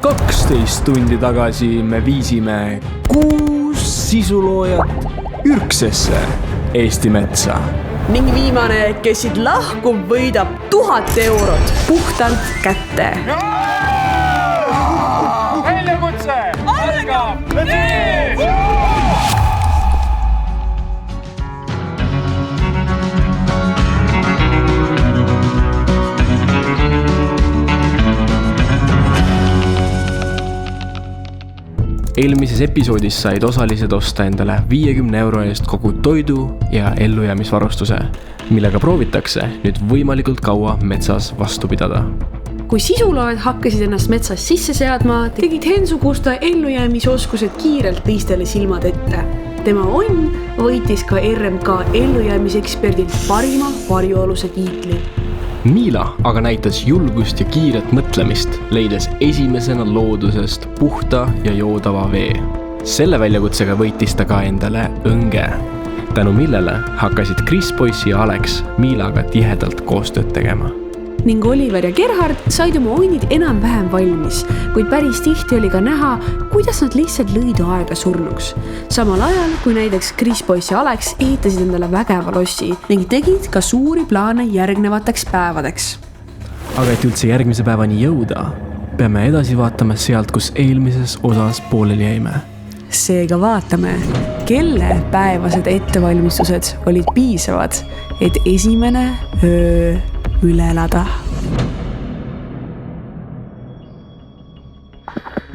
12 tundi tagasi me viisime 6 sisuloojat ürgsesse Eesti metsa. Ning viimane, kes siit lahkub, võidab 1000 eurot puhtalt kätte. Väljakutse algab nüüd! Eelmises episoodis said osalised osta endale 50 euro eest kogu toidu ja ellujäämisvarustuse, millega proovitakse nüüd võimalikult kaua metsas vastu pidada. Kui sisuloed hakkasid ennast metsas sisse seadma, tegid Hensu Kusta ellujäämisoskused kiirelt teistele silmad ette. Tema onn võitis ka RMK ellujäämiseksperdilt parima varjualuse tiitli. Miila aga näitas julgust ja kiiret mõtlemist, leides esimesena loodusest puhta ja joodava vee. Selle väljakutsega võitis ta ka endale õnge, tänu millele hakkasid Chris Boyce ja Alex Miilaga tihedalt koostööd tegema. Ning Oliver ja Gerhard said oma onnid enam-vähem valmis, kuid päris tihti oli ka näha, kuidas nad lihtsalt lõid aega surnuks. Samal ajal, kui näiteks Chris Boyce ja Alex ehitasid endale vägeva lossi ning tegid ka suuri plaane järgnevateks päevadeks. Aga et üldse järgmise päevani jõuda, peame edasi vaatama sealt, kus eelmises osas pooleli jäime. Seega vaatame, kelle päevased ettevalmistused olid piisavad, et esimene öö üle elada.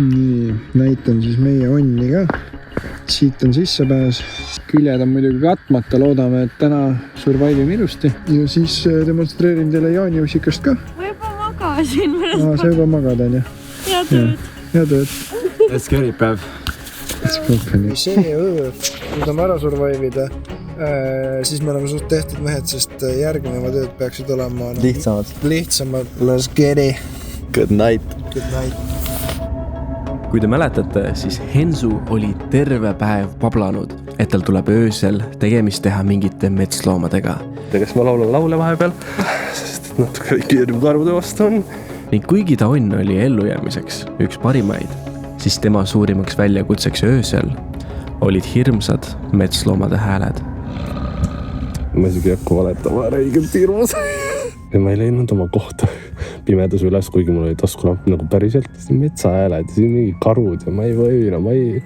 Nii, näitan siis meie onni ka. Siit on sissepääs. Küljed on muidugi katmata, loodame, et täna survivime ilusti. Ja siis demonstreerin teile jaaniusikast ka. Ma juba magasin. Sa juba magad, on ju? Ja tööd. Ja tööd. Let's get it, päev. See öö, suudame ära survivida, siis me oleme suht tehtud mehed, sest järgnevad ööd peaksid olema lihtsamad. Let's get it. Good night. Good night. Kui te mäletate, siis Hensu oli terve päev pablanud, et tal tuleb öösel tegemist teha mingite metsloomadega. Kas ma laulan laule vahepeal, sest natuke keerum karvude vastu on. Ning kuigi ta onn oli ellujäämiseks üks parimaid, siis tema suurimaks väljakutseks öösel olid hirmsad metsloomade hääled. Ma isegi jakku valetama räigelt hirmus. Ja ma ei leidnud oma kohta pimedas üles, kuigi mul oli taskulamp nagu päriselt. Metsahääled ja siin mingi karud ja ma ei või,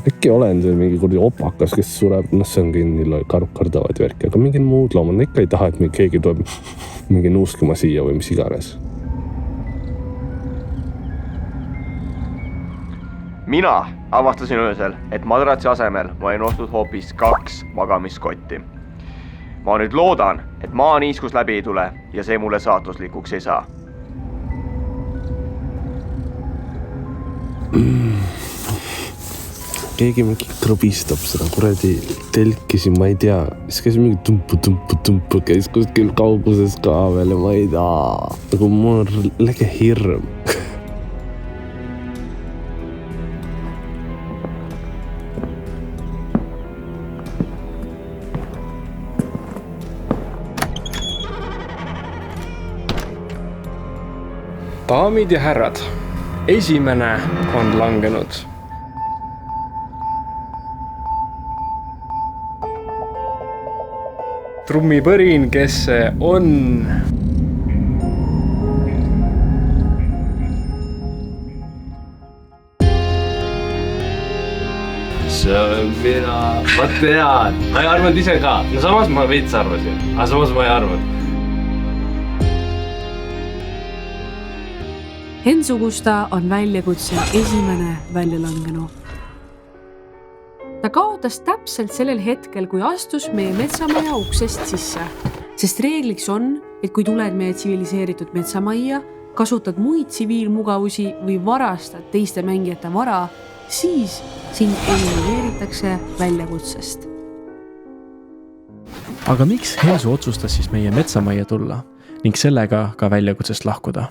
äkki olen see mingi kurdi opakas, kes sureb. See on nii karud kardavad värki, aga mingid muud loomad ikka ei taha, et keegi tuleb mingi nuuskima siia või mis iganes. Mina avastasin öösel, et madratsi asemel ma olin ostnud hoopis 2 magamiskotti. Ma nüüd loodan, et maaniiskus läbi ei tule ja see mulle saatuslikuks ei saa. Keegi mingi krõbistab seda kuradi telkisi, ma ei tea. Siis käis mingi tumpu, käis kuskil kauguses ka veel ja ma ei tea. Nagu mul on lege hirm. Daamid ja härrad, esimene on langenud. Trummipõrin, kes see on? See on mina, ma tean. Ma ei arvanud ise ka. No samas ma veits arvasin, aga samas ma ei arvanud. Hensu Kusta on väljakutse esimene väljalangenu. Ta kaotas täpselt sellel hetkel, kui astus meie metsamaja uksest sisse. Sest reegliks on, et kui tuled meie tsiviliseeritud metsamajja, kasutad muid tsiviilmugavusi või varastad teiste mängijate vara, siis sind elimineeritakse väljakutsest. Aga miks Hensu otsustas siis meie metsamajja tulla ning sellega ka väljakutsest lahkuda?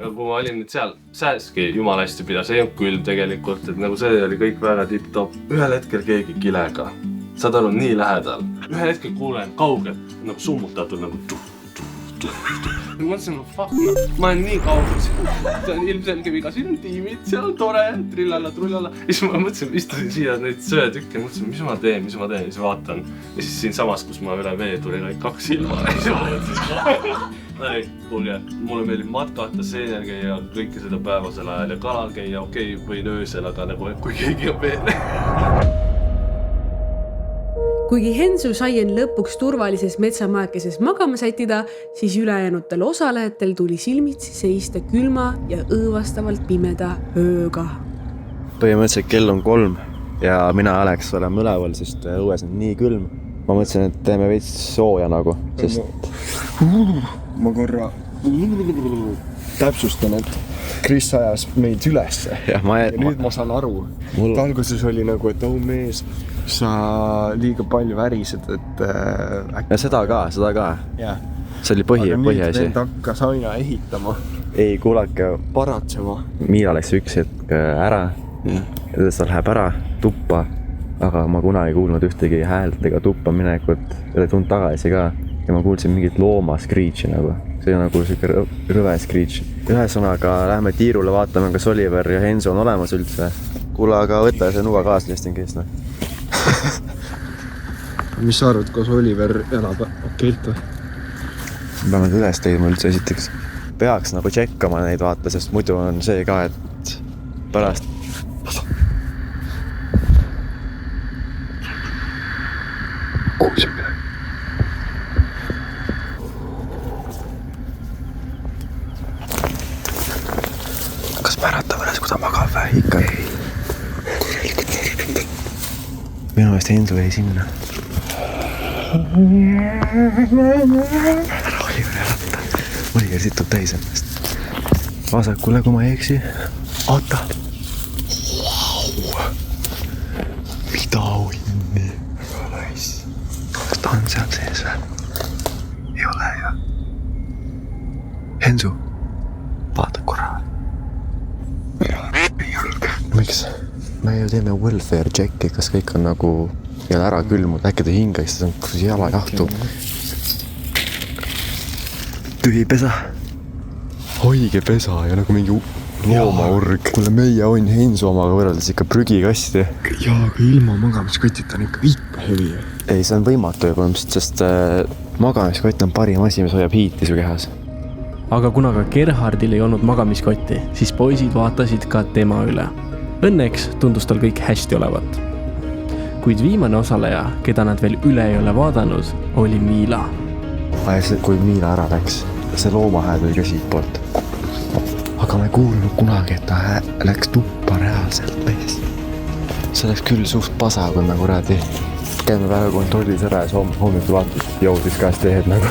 Kui ma olin nüüd seal, sääski jumala hästi pidas, ei olnud külm tegelikult, et nagu see oli kõik väga tipp-top. Ühel hetkel keegi kilega, saad aru, nii lähedal. Ühel hetkel kuulen kaugelt, nagu summutatud, nagu tuh. mõtlesin, fuck no, ma olen nii kaugel. See on ilmselge viga, siin on tiimid, seal on tore, trillalla. Ja siis ma mõtlesin, istusin siia neid söetükke, mõtlesin, mis ma teen, ja siis vaatan. Ja siis siin samas, kus ma üle vee tulin, olid 2 silma. Ja siis ma mõtlesin, ei, kuulge, mulle meeldib matkata, seenel käia, kõike seda päevasel ajal ja kalal käia, okei, võin öösel, aga nagu kui keegi on veel. Kuigi Hensu sai end lõpuks turvalises metsamajakeses magama sättida, siis ülejäänutel osalejatel tuli silmitsi seista külma ja õõvastavalt pimeda ööga. Põhimõtteliselt kell on 3 ja mina ja Alex oleme üleval, sest õues on nii külm. Ma mõtlesin, et teeme veits sooja nagu, sest... Ma korra täpsustan, et Kris ajas meid ülesse. Ja nüüd ma saan aru. Alguses oli nagu, et mees, sa liiga palju värised, et Ja seda ka. jah. See oli põhiasi. Aga nüüd vend hakkas aina ehitama. Ei, kuulake, Paratsema. Miila läks üks hetk ära. Ja ta läheb ära tuppa, aga ma kunagi kuulnud ühtegi häält ega tuppa minekut. Ja ta tund tagasi ka. Ja ma kuulsin mingit looma screech'i nagu. See on nagu siuke rõve screech. Ühesõnaga, lähme tiirule vaatame, kas Oliver ja Henso on olemas üldse. Kuule, aga võta see nuga kaasa just in case. Mis sa arvad, kas Oliver elab okeilt või? Ma peame üles teidma üldse esiteks. Peaks nagu tšekkama neid vaata, sest muidu on see ka, et pärast... Kuulsin midagi. Kas ma äratame üles, kui ta magab või? Ikka ei. Minu eest Hensu jäi sinna. Ära Oliver ärata. Oliver situb täis ennast. Vasakule, kui ma ei eksi. Oota. Wow. Mida onni? Väga nice. Kas ta on seal sees või? Ei ole ju. Hensu, vaata korra. Ei julge. Miks? Me ju teeme welfare checki, kas kõik on nagu jälle ära külmud. Äkki ta hinga, siis on kus jala jahtub. Tühi pesa. Haige pesa ja nagu mingi loomaurg. Kuule, meie on Hensu omaga võrreldes ikka prügikasti. Jaa, aga ilma magamiskotita on ikka hevi. Ei, see on võimatu juba, sest magamiskott on parim asi, mis hoiab hiiti su kehas. Aga kuna ka Gerhardil ei olnud magamiskotti, siis poisid vaatasid ka tema üle. Õnneks tundus tal kõik hästi olevat. Kuid viimane osaleja, keda nad veel üle ei ole vaadanud, oli Miila. Kui Miila ära läks, see loomahääl oli ka siit poolt. Aga ma ei kuulnud kunagi, et ta läks tuppa reaalselt mees. See läks küll suht pasa, kui me kuradi käime väga kontrollis ära ja hommikul vaatus jõudis käest tehed nagu.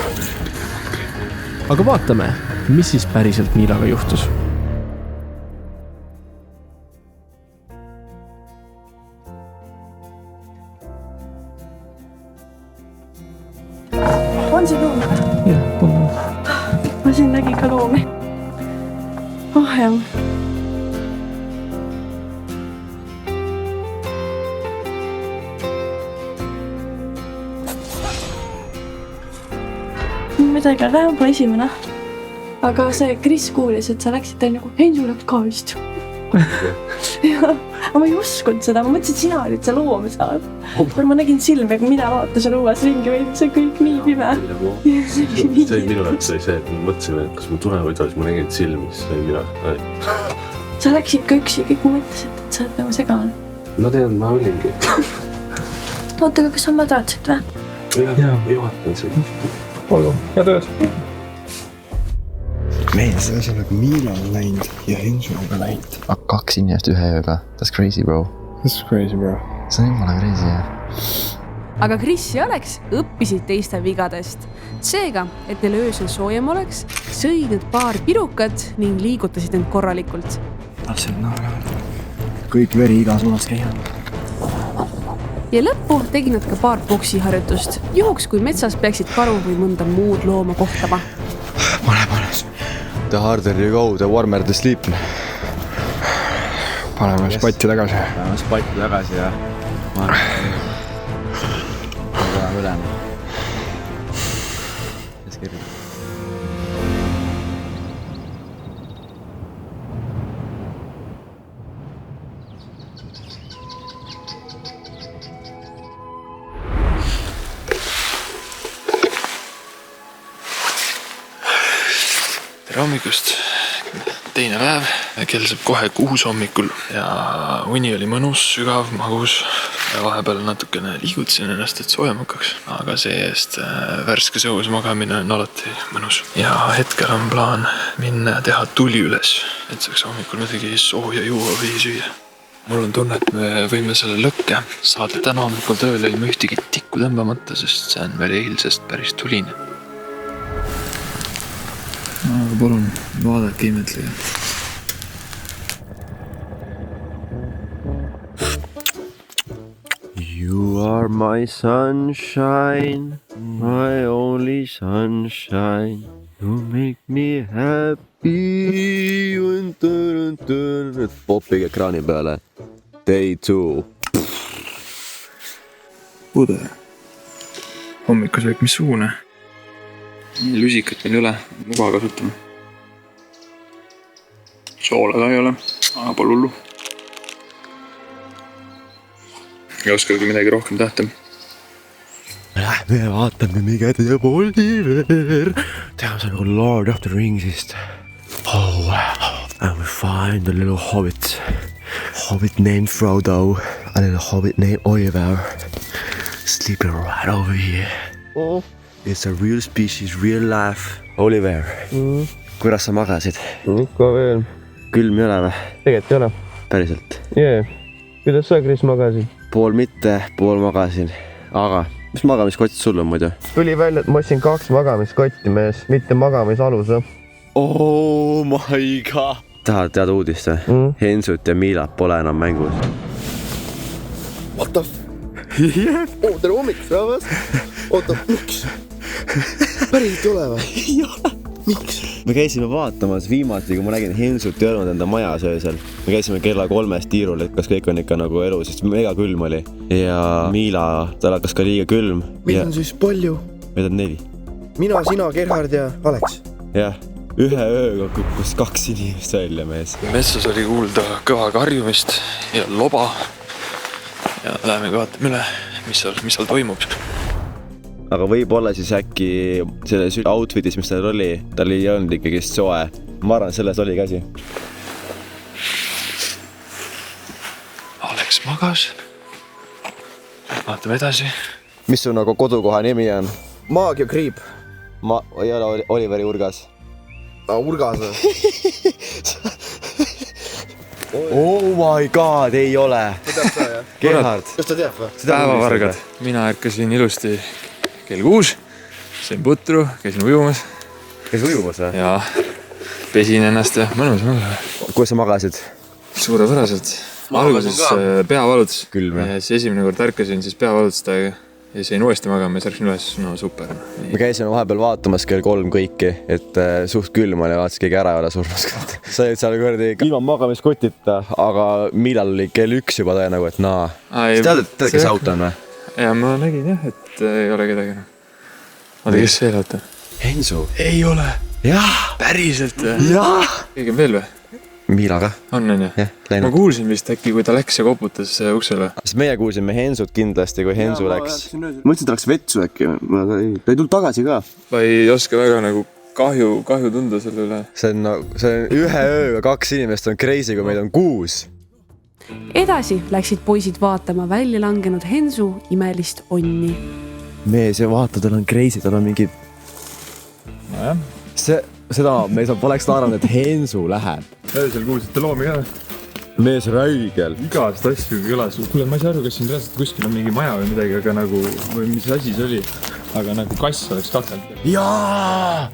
Aga vaatame, mis siis päriselt Miilaga juhtus. On see loom? Jah, on. Ma siin nägin ka loomi. Jah. Midagi on läheb, pole esimene. Aga see Kris kuulis, et sa läksid teil nagu Hensu läks ka vist. Ja, aga ma ei uskunud seda, ma mõtlesin, et sina olid see loom saab. Ma nägin silmi, kui mina vaatasin õues ringi või see kõik nii pime. See minu jaoks sai see, et ma mõtlesin, et kas ma tulen või siis ma nägin silmi, siis sai mina. Sa läksid ka üksi, kõik mõtlesid, et sa oled nagu segane. No tean, ma olingi. Oota, aga kas sa madratsid või? Jaa, juhatan siin. Olgu, hea tööd. Mees, Ühesõnaga Miila on läinud ja Hensu on ka läinud. 2 inimest ühe ööga. That's crazy, bro. This is crazy, bro. See on jumala crazy, jah. Aga Kris ja Alex õppisid teiste vigadest. Seega, et neil öösel soojem oleks, sõid need paar pirukat ning liigutasid end korralikult. Kõik veri igas suunas käia. Ja lõppu tegid nad ka paar boksiharjutust, juhuks kui metsas peaksid karu või mõnda muud looma kohtama. Pane. The harder you go, the warmer the sleep. Paneme spatti tagasi. Paneme spatti tagasi ja ma arvan, ülema. hommikust. Teine päev, kell saab kohe 6 hommikul ja uni oli mõnus, sügav, magus. Ja vahepeal natukene liigutasin ennast, et soojem hakkaks, aga see-eest värskes õhus magamine on alati mõnus. Ja hetkel on plaan minna ja teha tuli üles, et saaks hommikul midagi sooja juua või süüa. Mul on tunne, et me võime selle lõkke saada täna hommikul tööle ilma ühtegi tikku tõmbamata, sest see on veel eilsest päris tuline. Aga palun, vaadake imetlega. You are my sunshine, my only sunshine. You make me happy. Nüüd popige ekraani peale. Day 2. Pude. Hommikusöök missugune? Lüsikat meil üle, muga kasutame. Soola ka ei ole, aga pole hullu. Ei oska midagi rohkem tahta. Lähme vaatame, mikä teeb Oliver. Teha see nagu Lord of the Ringsist. Oh wow. And we find a little hobbit. Hobbit named Frodo. A little hobbit named Oliver. Sleeping right over here. Oh. It's a real species, real life. Oliver, kuidas sa magasid? Ikka veel. Külm ei ole või? Tegelikult ei ole. Päriselt? Jee. Kuidas sa, Kris, magasid? Pool mitte, pool magasin. Aga, mis magamiskott sul on muidu? Tuli välja, et ma ostsin 2 magamiskotti, mees, mitte magamisalus. Oh my god! Tahad teada uudist või? Hensut ja Miilat pole enam mängus. What the f... Tere hommiks, rahvas! Oota, miks? Päriselt ei ole või? Miks? Me käisime vaatamas viimati, kui ma nägin Hensut ei olnud enda majas öösel. Me käisime kella 3 tiirul, et kas kõik on ikka nagu elu, sest mega külm oli. Ja Miila, tal hakkas ka liiga külm. Meid on siis palju? Meid on 4. Mina, sina, Gerhard ja Alex. Jah, ühe ööga kukkus 2 inimest välja, mees. Metsas oli kuulda kõva karjumist ja loba. Ja läheme vaatame üle, mis seal toimub. Aga võib-olla siis äkki selles outfitis, mis tal oli ei olnud ikkagi soe. Ma arvan, selles oli käsi. Alex magas. Vaatame edasi. Mis su nagu kodukoha nimi on? Maagia kriip. Ma ei ole Oliveri urgas. Urgas või? Oh my god, ei ole. See teab sa, jah? Gerhard. Kas ta teab või? Päevavargad. Mina ärkasin ilusti kell 6. Sõin putru, käisin ujumas. Käis ujumas või? Ja pesin ennast ja mõnus. Kuidas sa magasid? Suurepäraselt. Alguses pea valutas. Külm. Ja siis esimene kord ärkasin, siis pea valutas täiega. Ja sain uuesti magama ja särksin üles. No super. Me käisime vahepeal vaatamas kell 3 kõiki, et suht külm oli ja vaatas keegi ära ei ole surmas. Sa olid seal kõrdi ilma magamiskotita, aga millal oli kell 1 juba ta nagu, et naa. Sa tead, kes auto on või? Ja ma nägin jah, et ei ole kedagi. Oota, kes see auto? Hensu. Ei ole. Jah. Päriselt või? Jah. Keegi on veel või? Miila ka. On ju? Jah, läinud. Ma kuulsin vist äkki, kui ta läks ja koputas uksele. Sest meie kuulsime Hensut kindlasti, kui Hensu läks. Mõtlesin, ta läks vetsu äkki. Ta ei tulnud tagasi ka. Ma ei oska väga nagu kahju tunda selle üle. See on ühe ööga 2 inimest on crazy, kui meid on 6. Edasi läksid poisid vaatama välja langenud Hensu imelist onni. Mees ja vaata, tal on crazy, tal on mingid... Nojah. Seda me poleks naaranud, et Hensu läheb. Öösel kuulsite loomi ka? Mees räigel. Igast asju kõlas. Kuule, ma ei saa aru, kas siin reaalselt kuskil on mingi maja või midagi, aga nagu... Või mis asi see oli? Aga nagu kass oleks kakselt. Jaa!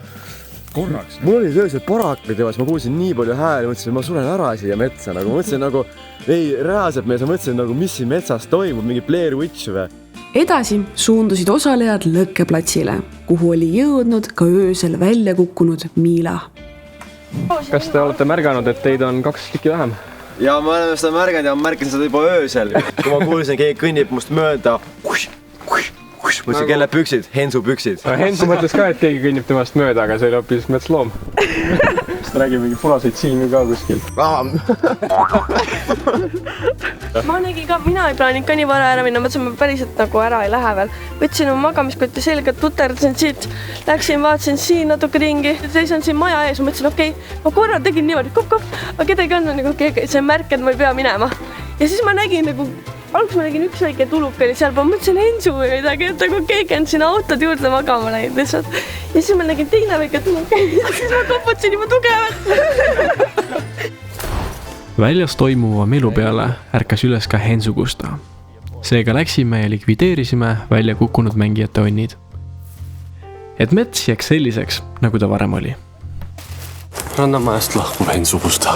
Korraks. Mul oli öösel paraklid ja ma kuulsin nii palju hääli, mõtlesin, et ma suren ära siia metsa. Ma mõtlesin nagu... Ei, reaalselt mees, ma mõtlesin nagu, mis siin metsas toimub, mingi Blair Witch või? Edasi suundusid osalejad lõkkeplatsile, kuhu oli jõudnud ka öösel välja kukkunud Miila. Kas te olete märganud, et teid on 2 stykki vähem? Ja ma olen seda märganud ja ma märkasin seda juba öösel. Kui ma kuulsin, keegi kõnnib must mööda. Mõtlesin, kelle püksid? Hensu püksid. Hensu mõtles ka, et keegi kõnnib temast mööda, aga see oli hoopis metsloom. Siis räägib mingi punaseid silmi ka kuskil. Ma nägin ka, mina ei plaaninud ka nii vara ära minna, mõtlesin, ma päriselt nagu ära ei lähe veel. Võtsin oma magamiskotti selgelt, tuterdasin siit, läksin, vaatasin siin natuke ringi, seisan siin maja ees, ma mõtlesin, okei, ma korra tegin niimoodi, kopp, aga kedagi on nagu see märk, et ma ei pea minema. Ja siis ma nägin nagu, alguses ma nägin üks väike tuluke oli seal, ma mõtlesin Ensu või midagi, et nagu keegi on siin autod juurde magama läinud lihtsalt. Ja siis ma nägin teine väike tuluke ja siis ma koputasin juba tugevalt. Väljas toimuva melu peale ärkas üles ka Hensu Gusta. Seega läksime ja likvideerisime välja kukkunud mängijate onnid. Et mets jääks selliseks, nagu ta varem oli. Rannamajast lahkuv Hensu Gusta.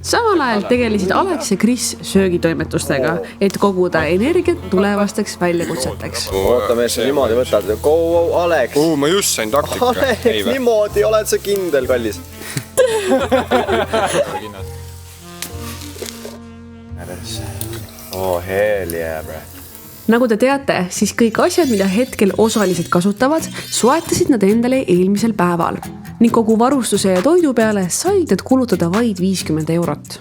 Samal ajal tegelesid Alex ja Kris söögitoimetustega, et koguda energiat tulevasteks väljakutseteks. Ootame, et sa niimoodi võtad. Go, Alex! Ma just sain taktika. Alex, niimoodi oled sa kindel, kallis. Oh, hell yeah, bro. Nagu te teate, siis kõik asjad, mida hetkel osaliselt kasutavad, soetasid nad endale eelmisel päeval. Ning kogu varustuse ja toidu peale said et kulutada vaid 50 eurot.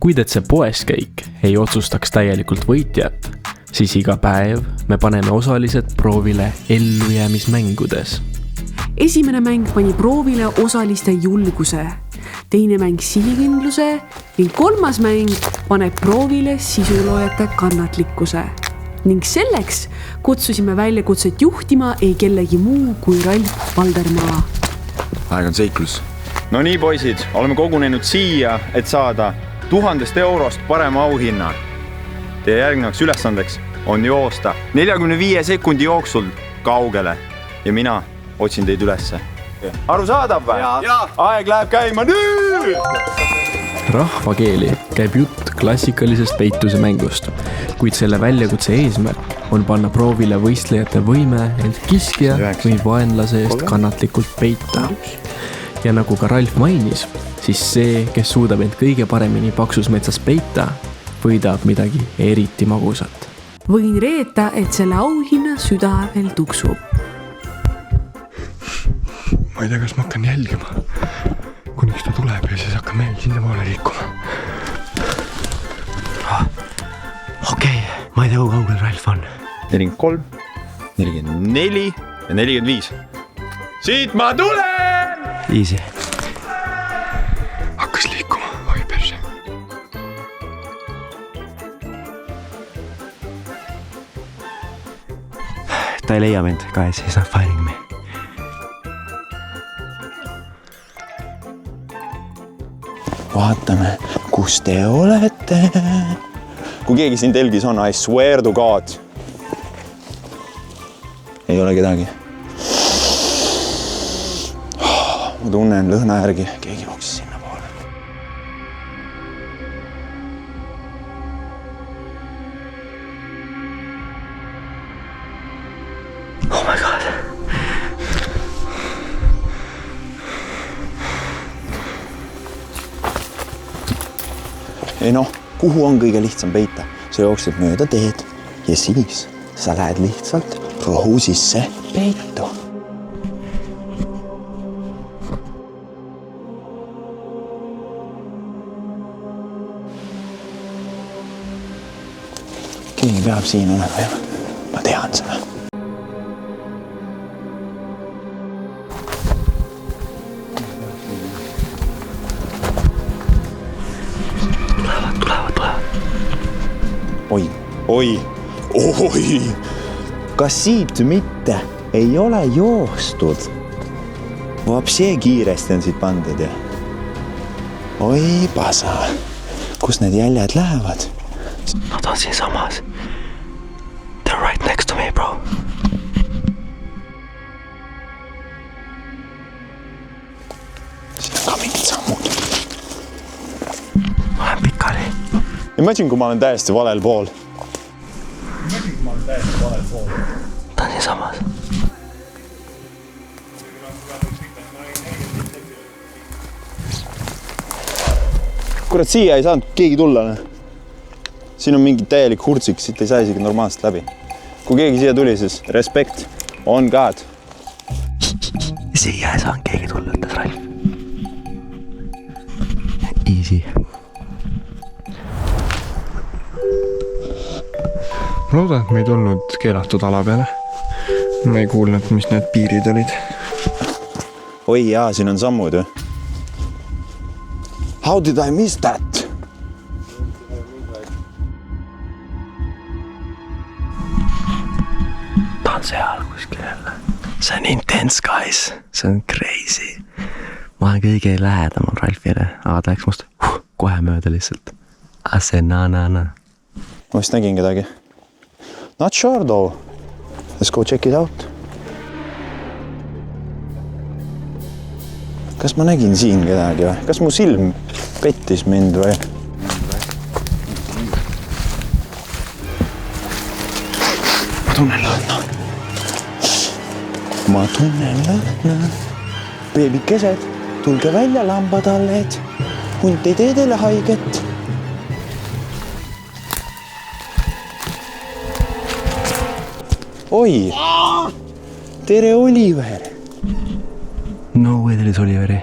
Kuid et see poeskäik ei otsustaks täielikult võitjat, siis iga päev me paneme osalised proovile ellujäämismängudes. Esimene mäng pani proovile osaliste julguse, teine mäng sihikindluse ning kolmas mäng paneb proovile sisuloojate kannatlikkuse. Ning selleks kutsusime väljakutset juhtima ei kellegi muu kui Ralf Valdermaa. Aeg on seiklus. No nii, poisid, oleme kogunenud siia, et saada 1000 eurost parema auhinna. Teie järgnevaks ülesandeks on joosta 45 sekundi jooksul kaugele ja mina otsin teid ülesse. Aru saadab või? Aeg läheb käima nüüd! Rahvakeeli käib jutt klassikalisest peituse mängust, kuid selle väljakutse eesmärk on panna proovile võistlejate võime end kiskja või vaenlase eest kannatlikult peita. Ja nagu ka Ralf mainis, siis see, kes suudab end kõige paremini paksus metsas peita, võidab midagi eriti magusat. Võin reeta, et selle auhinna süda veel tuksub. Ma ei tea, kas ma hakkan jälgima, kuniks ta tuleb ja siis hakkab meil sinna poole liikuma. Okei, ma ei tea, kui kaugel Ralf on. 43, 44 ja 45. Siit ma tulen! Easy. Hakkas liikuma, oi perse. Ta ei leia mind, guys, he's not finding me. Vaatame, kus te olete. Kui keegi siin telgis on, I swear to God. Ei ole kedagi. Ma tunnen lõhna järgi, keegi jooksis sinna poole. Oh my God. Ei noh, kuhu on kõige lihtsam peita? Sa jooksed mööda teed ja siis sa lähed lihtsalt rohu sisse peitu. Keegi peab siin olema ja ma tean seda. Oi. Kas siit mitte ei ole joostud? Vapsie kiiresti on siit pandud ja. Oi pasa, kus need jäljed lähevad? Nad on siin samas. They're right next to me, bro. Siin on ka mingid sammud. Ma olen pikali. Imagine, kui ma olen täiesti valel pool. Ta on siin samas. Kurat, siia ei saanud keegi tulla. Siin on mingi täielik hurtsik, siit ei saa isegi normaalselt läbi. Kui keegi siia tuli, siis respekt on God. Siia ei saanud keegi tulla, ütles Ralf. Easy. Ma loodan, et me ei tulnud keelatud ala peale. Ma ei kuulnud, mis need piirid olid. Oi jaa, siin on sammud ju. How did I miss that? Ta on seal kuskil jälle. See on intense, guys. See on crazy. Ma olen kõige lähedamal Ralfile, aga ta läks must kohe mööda lihtsalt. See na. Ma vist nägin kedagi. Not sure though. Let's go check it out. Kas ma nägin siin kedagi või? Kas mu silm pettis mind või? Ma tunnen lõhna. Beebikesed, tulge välja lambatalled. Hunt ei tee teile haiget. Oi! Tere, Oliver! No way, teil Oliveri.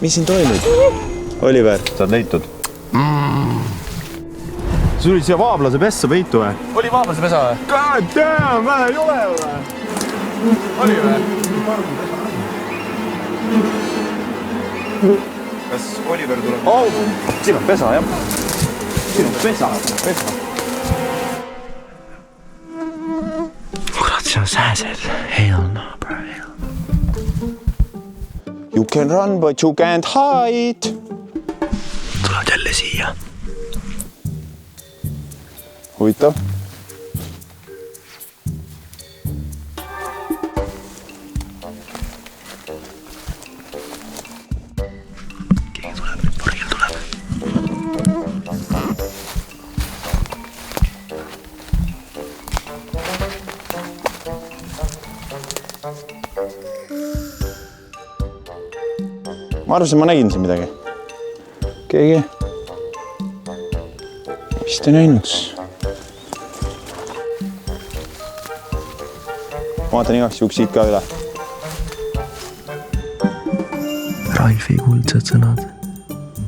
Mis siin toimub? Oliver, sa oled leitud? Sul oli siia vaablase pessa peitu või? Oli vaablase pesa või? God damn, ei ole või? Oli või? Kas Oliver tuleb? Siin on pesa, jah. Siin on pesa. Kurat, siin on sääsed. Hell no, bro. You can run, but you can't hide. Tulevad jälle siia. Huvitav. Keegi tuleb, porgil tuleb. Ma arvasin, ma nägin siin midagi. Keegi? Vist ei näinud. Vaatan igaks juhuks siit ka üle. Ralfi kuldsed sõnad.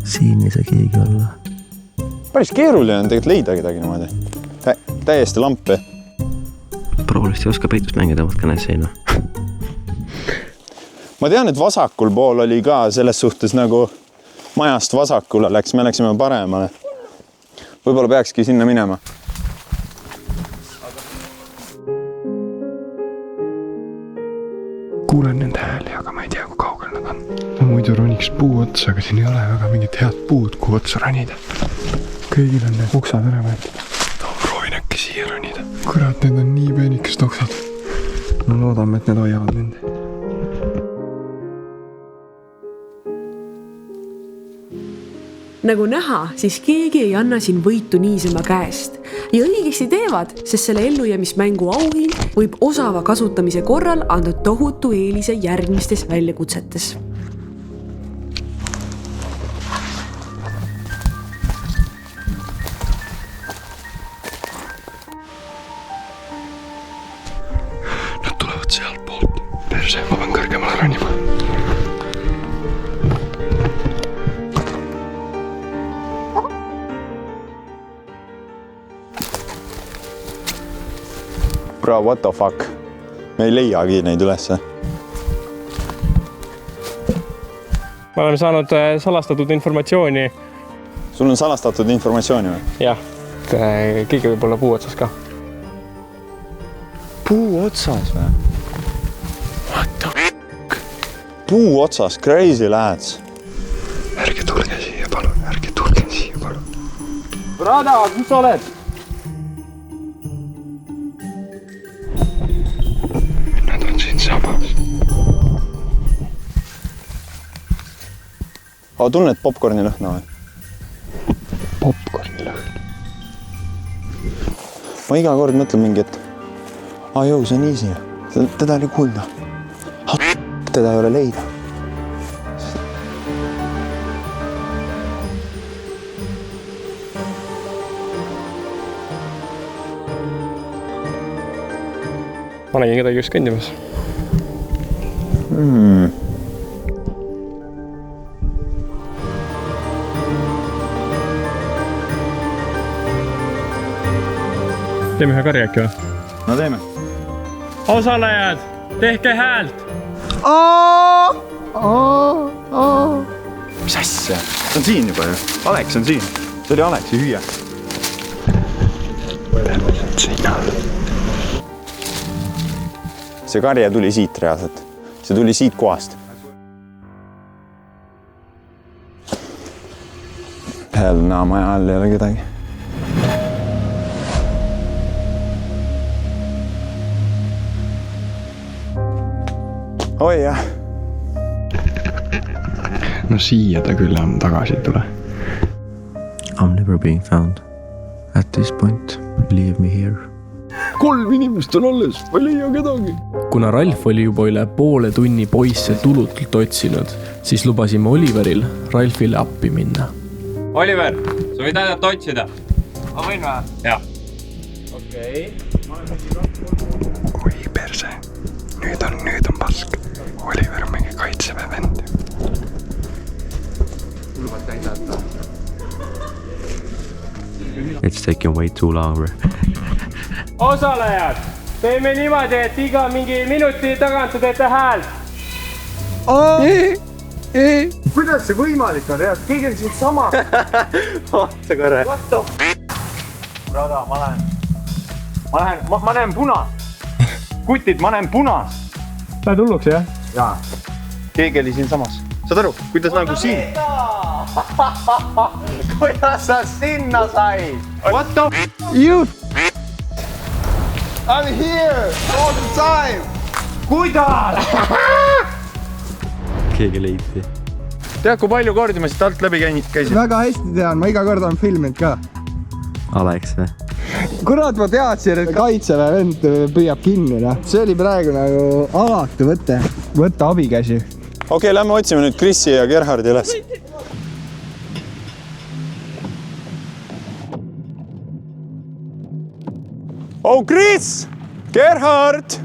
Siin ei saa keegi olla. Päris keeruline on tegelikult leida kedagi niimoodi. Täiesti lampi. Proolist ei oska peitust mängida, võtke näes seina. Ma tean, et vasakul pool oli ka selles suhtes nagu majast vasakule läks. Me läksime paremale. Võib-olla peakski sinna minema. Kuulen nende hääli, aga ma ei tea, kui kaugel nad on. Ma muidu roniks puu otsa, aga siin ei ole väga mingit head puud, kuhu otsa ronida. Kõigil on need uksad ära võetud. Proovin äkki siia ronida. Kurat, need on nii peenikest oksad. No loodame, et need hoiavad mind. Nagu näha, siis keegi ei anna siin võitu niisama käest. Ja õigesti teevad, sest selle ellujäämismängu auhind võib osava kasutamise korral anda tohutu eelise järgmistes väljakutsetes. Nad tulevad sealt poolt. Perse, ma pean kõrgemale ronima. Bro, what the fuck? Me ei leiagi neid ülesse. Me oleme saanud salastatud informatsiooni. Sul on salastatud informatsiooni või? Jah, keegi võib olla puu otsas ka. Puu otsas või? What the fuck? Puu otsas, crazy lads. Ärge tulge siia, palun. Ärge tulge siia, palun. Brada, kus sa oled? Nad on siin sabas. Tunned popcorni lõhna või? Popcorni lõhna? Ma iga kord mõtlen mingi, et jõu, see on easy. Teda oli kuulda. Teda ei ole leida. ma nägin kedagi just kõndimas. Teeme ühe karja äkki või? No teeme. Osalejad, tehke häält! Mis asja? See on siin juba ju. Alex on siin. See oli Alexi hüüa. See karja tuli siit reaalselt. See tuli siit kohast. Hell, maja all ei ole kedagi. Oi jah. No siia ta küll enam tagasi ei tule. I'm never being found. At this point, leave me here. 3 inimest on alles, ma ei leia kedagi. Kuna Ralf oli juba üle poole tunni poisse tulutult otsinud, siis lubasime Oliveril Ralfile appi minna. Oliver, sa võid aidata otsida? Ma võin või? Jah. Okei. Oi perse, nüüd on pask. Oliver on mingi kaitseväe vend. It's taking way too long, bro. Osalejad, teeme niimoodi, et iga mingi minuti tagant te teete häält. Kuidas see võimalik on? Keegi on siin sama. Vaata korra. Brada, ma näen punast. Kutid, ma näen punast. Lähed hulluks, jah? Jaa. Keegi oli siin samas. Saad aru, kuidas nagu siin? Kuidas sa sinna said? What the you? I'm here all the time. Kuidas? Keegi leiti. Tead, kui palju kordi ma siit alt läbi käisin? Väga hästi tean, ma iga kord olen filminud ka. Alex või? Kurat, ma teadsin, et kaitseväe vend püüab kinni. See oli praegu nagu avatu võtta abikäsi. Okei, lähme otsime nüüd Krissi ja Gerhardi üles. Oh, Kris! Gerhard!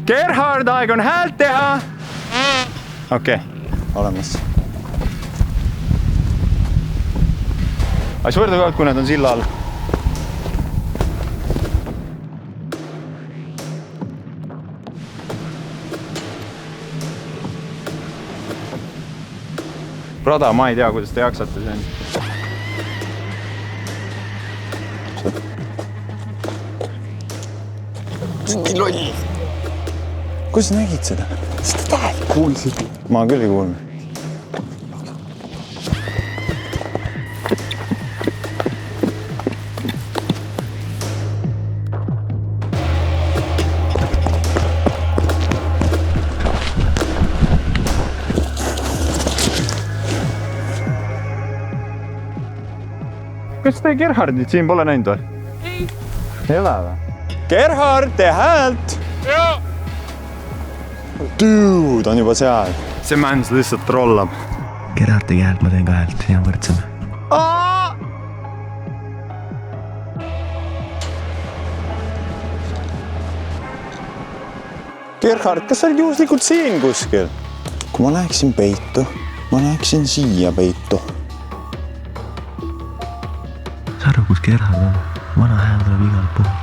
Gerhard, aeg on häält teha! Okei, olemas. I swear to God, kui nad on silla all. Brada, ma ei tea, kuidas te jaksate siin. Nii loll. Kuidas sa nägid seda? Seda tähel kuulsid. Ma küll ei kuulnud. Kas te Gerhardit siin pole näinud või? Ei ole või? Gerhard, tee häält! Jaa! Dude, on juba seal. See männs lihtsalt trollab. Gerhard tegi häält, ma teen ka häält, hea võrdsame. Gerhard, kas sa olid juhuslikult siin kuskil? Kui ma läheksin peitu, ma läheksin siia peitu. Sa arvu, kus Gerhard on? Vana hääl tuleb igalt poolt.